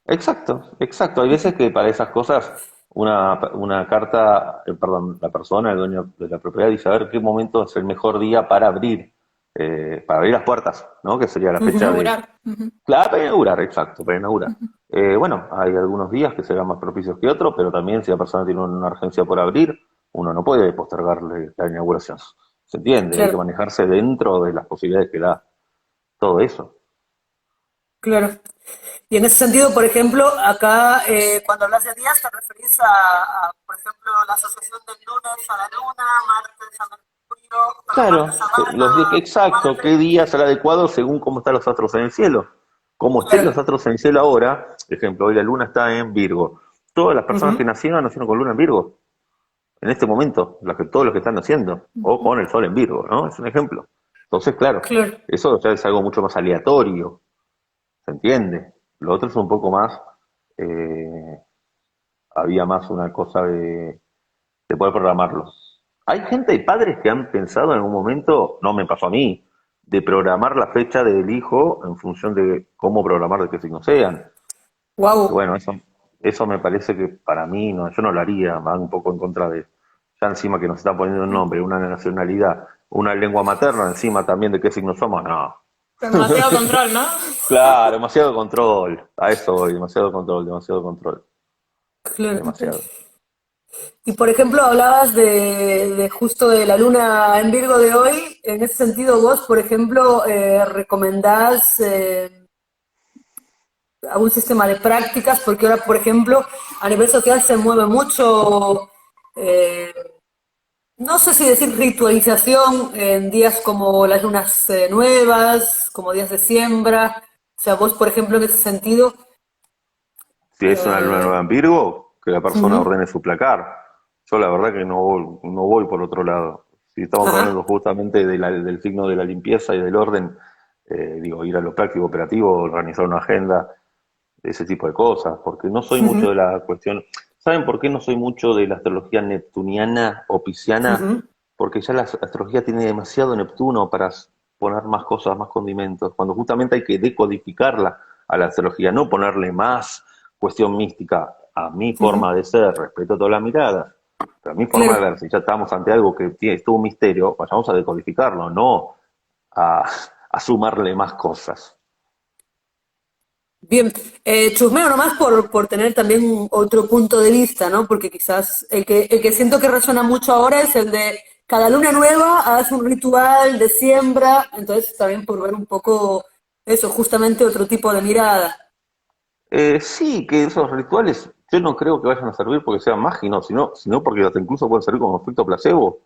exacto, exacto. Hay veces que para esas cosas una carta, perdón, la persona, el dueño de la propiedad, dice a ver qué momento es el mejor día para abrir las puertas, ¿no? Que sería la fecha de, Inaugurar. Ujú. claro, para inaugurar, exacto, para inaugurar. Bueno, hay algunos días que serán más propicios que otros, pero también si la persona tiene una urgencia por abrir, uno no puede postergarle la inauguración. ¿Se entiende? Hay que Claro, manejarse dentro de las posibilidades que da todo eso. claro. Y en ese sentido, por ejemplo, acá cuando hablas de días te referís por ejemplo, la asociación del lunes a la luna, martes a Mercurio, perdón, Claro, martes a Marte, exacto, Marte, qué día será adecuado según cómo están los astros en el cielo. Como estén claro. los astros en el cielo ahora, por ejemplo, hoy la luna está en Virgo. Todas las personas que Ujú, nacieron con luna en Virgo, en este momento, todos los que están naciendo, o con el sol en Virgo, ¿no? Es un ejemplo. Entonces, claro, claro. eso ya es algo mucho más aleatorio, ¿se entiende? Lo otro es un poco más, eh, había más una cosa de poder programarlo. Hay gente, hay padres que han pensado en algún momento, no me pasó a mí, de programar la fecha del hijo en función de cómo programar de qué signo sean. Y Wow. bueno, eso me parece que para mí, no, yo no lo haría, va un poco en contra de, ya encima que nos está poniendo un nombre, una nacionalidad, una lengua materna, encima también de qué signo somos, no. Demasiado control, ¿no? Claro, demasiado control, a eso voy, demasiado control, Claro. demasiado. Y por ejemplo, hablabas de justo de la luna en Virgo de hoy. En ese sentido, vos, por ejemplo, recomendás algún sistema de prácticas, porque ahora, por ejemplo, a nivel social se mueve mucho, eh, no sé si decir ritualización en días como las lunas nuevas, como días de siembra. O sea, vos, por ejemplo, en ese sentido, Si es una luna nueva eh, en Virgo, que la persona ujú, ordene su placar. Yo la verdad que no voy por otro lado. Si estamos hablando ajá, justamente del signo de la limpieza y del orden, digo, ir a lo práctico, operativo, organizar una agenda, ese tipo de cosas, porque no soy mucho de ujú, la cuestión. ¿Saben por qué no soy mucho de la astrología neptuniana o pisciana? ujú, Porque ya la astrología tiene demasiado Neptuno para poner más cosas, más condimentos, cuando justamente hay que decodificarla a la astrología, no ponerle más cuestión mística a mi forma ujú. de ser, respeto todas las miradas, pero a mi forma de Claro. ver, si ya estamos ante algo que tiene, es todo un misterio, vayamos a decodificarlo, no a, a sumarle más cosas. Bien, chusmeo nomás por tener también otro punto de vista, ¿no? Porque quizás el que siento que resuena mucho ahora es el de cada luna nueva haz un ritual de siembra, entonces también por ver un poco eso, justamente otro tipo de mirada. Sí, que esos rituales yo no creo que vayan a servir porque sean mágicos, sino porque hasta incluso pueden servir como efecto placebo.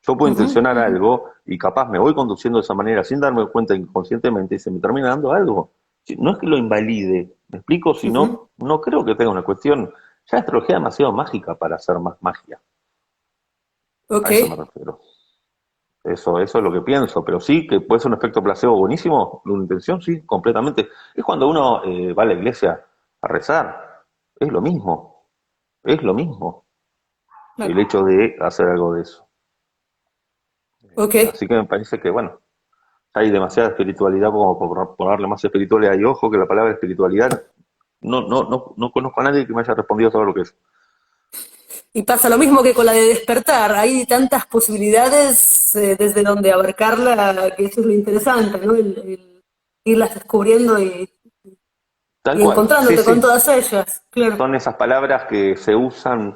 Yo puedo Ujú, intencionar algo y capaz me voy conduciendo de esa manera sin darme cuenta inconscientemente y se me termina dando algo. No es que lo invalide, me explico, ujú. sino no creo que tenga una cuestión. Ya la astrología es demasiado mágica para hacer más magia, Ok, a eso me refiero. Eso es lo que pienso, pero sí que puede ser un efecto placebo buenísimo, de una intención, sí, completamente. Es cuando uno va a la iglesia a rezar, es lo mismo, es lo mismo, el Claro. hecho de hacer algo de eso. ok, Así que me parece que, bueno, hay demasiada espiritualidad como por ponerle más espiritualidad y ojo que la palabra espiritualidad, no conozco a nadie que me haya respondido sobre lo que es. y pasa lo mismo que con la de despertar, hay tantas posibilidades desde donde abarcarla, que eso es lo interesante, ¿no? El irlas descubriendo Tal y cual, sí, encontrándote con sí, todas ellas, claro, son esas palabras que se usan.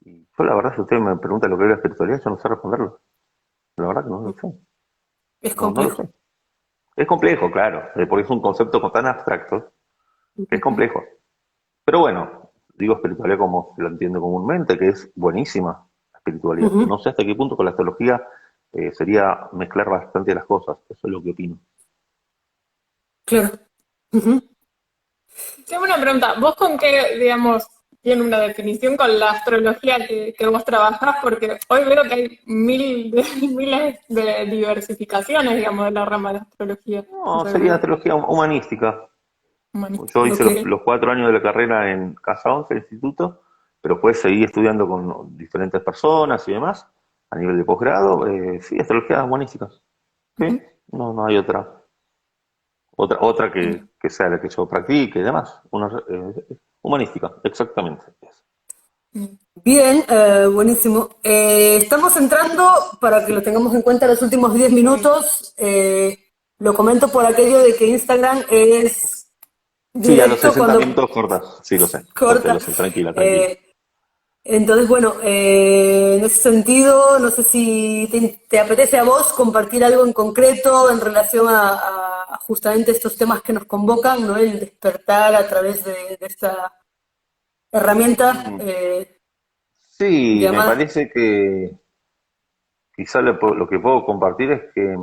Y yo la verdad, si usted me pregunta lo que es la espiritualidad, yo no sé responderlo. La verdad que no lo sé. es No lo complejo. sé. Es complejo, claro, porque es un concepto tan abstracto que es complejo. Pero bueno, digo espiritualidad como se lo entiende comúnmente, que es buenísima la espiritualidad. Ujú, No sé hasta qué punto con la astrología sería mezclar bastante las cosas. Eso es lo que opino. claro. Ujú. Tengo una pregunta. ¿Vos con qué, digamos, tiene una definición con la astrología que vos trabajás? Porque hoy veo que hay miles de diversificaciones, digamos, de la rama de la astrología. No, Entonces, sería astrología humanística. humanista. Yo hice Ok. los 4 años de la carrera en Casa 11, el instituto, pero después seguí estudiando con diferentes personas y demás, a nivel de posgrado. Sí, astrología humanística. Ujú. Sí, no hay otra que sea la que yo practique y demás. Humanística, exactamente. Mm. Bien, buenísimo. Estamos entrando, para que lo tengamos en cuenta, los últimos 10 minutos. Lo comento por aquello de que Instagram es Sí, a los directo 60 cuando minutos cortas. Sí, corta. lo sé, tranquila, tranquila. Eh, entonces, bueno, en ese sentido, no sé si te apetece a vos compartir algo en concreto en relación a justamente estos temas que nos convocan, ¿no? El despertar a través de esta herramienta Mm, Sí, me llamada. parece que quizá lo que puedo compartir es que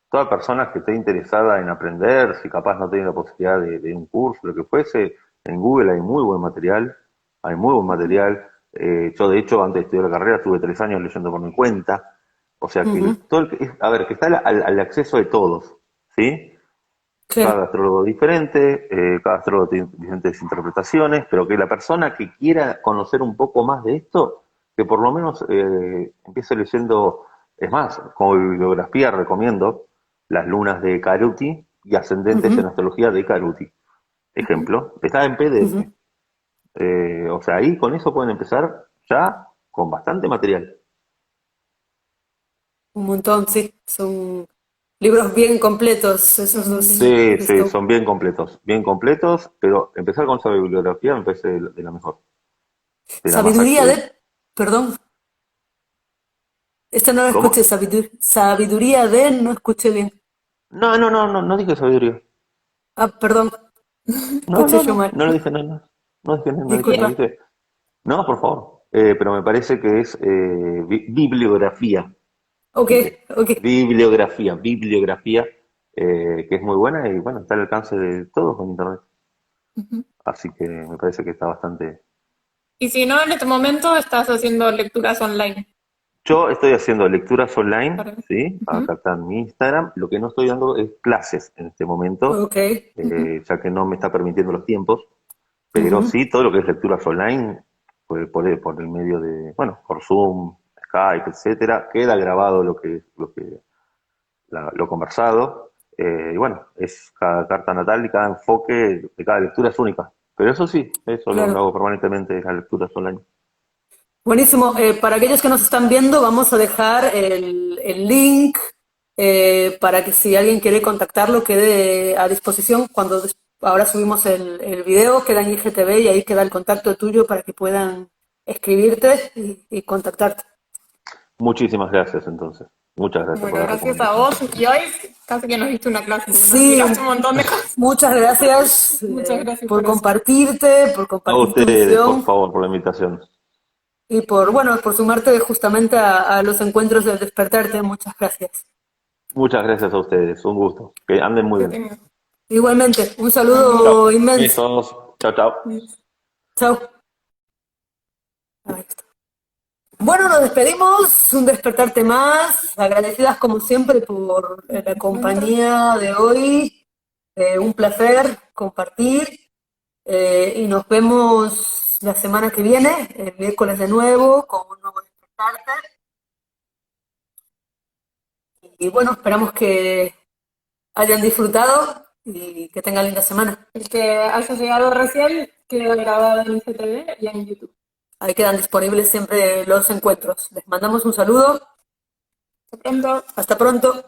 toda persona que esté interesada en aprender, si capaz no tiene la posibilidad de un curso, lo que fuese, en Google hay muy buen material, hay muy buen material. Yo, de hecho, antes de estudiar la carrera, estuve 3 años leyendo por mi cuenta. O sea que, Ujú, a ver, que está al acceso de todos, ¿sí? claro. Cada astrólogo diferente, cada astrólogo tiene diferentes interpretaciones, pero que la persona que quiera conocer un poco más de esto, que por lo menos empiece leyendo, es más, como bibliografía recomiendo Las lunas de Caruti y Ascendentes en Ujú, Astrología de Caruti. Ejemplo, está en PDF. ujú. O sea, ahí con eso pueden empezar ya con bastante material. Un montón, sí. Son libros bien completos, esos dos. Sí, sí, Esto. son bien completos, pero empezar con esa bibliografía me parece de la mejor, de la más Sabiduría accesible. de. Perdón, esta no la escuché, ¿Cómo? sabiduría de, no escuché bien. No dije sabiduría. Ah, perdón, escuché yo mal. No lo dije, no Disculpa. dije. No, por favor. Pero me parece que es bibliografía, Ok, dije. ok. Bibliografía, que es muy buena y bueno, está al alcance de todos con internet. Ujú. Así que me parece que está bastante. Y si no, en este momento estás haciendo lecturas online. Yo estoy haciendo lecturas online, Para... ¿sí? Ujú, Acá está en mi Instagram. Lo que no estoy dando es clases en este momento, Ok. ujú. ya que no me está permitiendo los tiempos. Pero Ujú, sí, todo lo que es lecturas online, por el medio de, bueno, por Zoom, Skype, etcétera, queda grabado lo conversado. Y bueno, es cada carta natal y cada enfoque de cada lectura es única. Pero eso sí, eso lo claro. hago permanentemente, las lecturas online. Buenísimo. Para aquellos que nos están viendo, vamos a dejar el link para que si alguien quiere contactarlo quede a disposición. Ahora subimos el video, queda en IGTV y ahí queda el contacto tuyo para que puedan escribirte y contactarte. Muchísimas gracias entonces. Muchas gracias por Bueno, la gracias a recomendación. vos. Y hoy casi que nos diste una clase porque nos Sí, explicaste un montón de cosas. muchas gracias Muchas gracias por por eso. compartirte, por A compartir tu ustedes, por visión favor, por la invitación. y por sumarte justamente a los encuentros del despertarte. Muchas gracias. Muchas gracias a ustedes, un gusto. Que anden muy Que bien. tengas Igualmente, un buen día. saludo Chao. inmenso. Besos. Chao, chao. Chao. Ahí está. Bueno, nos despedimos, un despertarte más, agradecidas como siempre por la Encuentro. compañía de hoy, un placer compartir y nos vemos la semana que viene, el miércoles de nuevo, con un nuevo despertarte. Y bueno, esperamos que hayan disfrutado y que tengan linda semana. El que haya llegado recién queda grabado en IGTV y en YouTube. Ahí quedan disponibles siempre los encuentros. Les mandamos un saludo. Hasta pronto. Hasta pronto.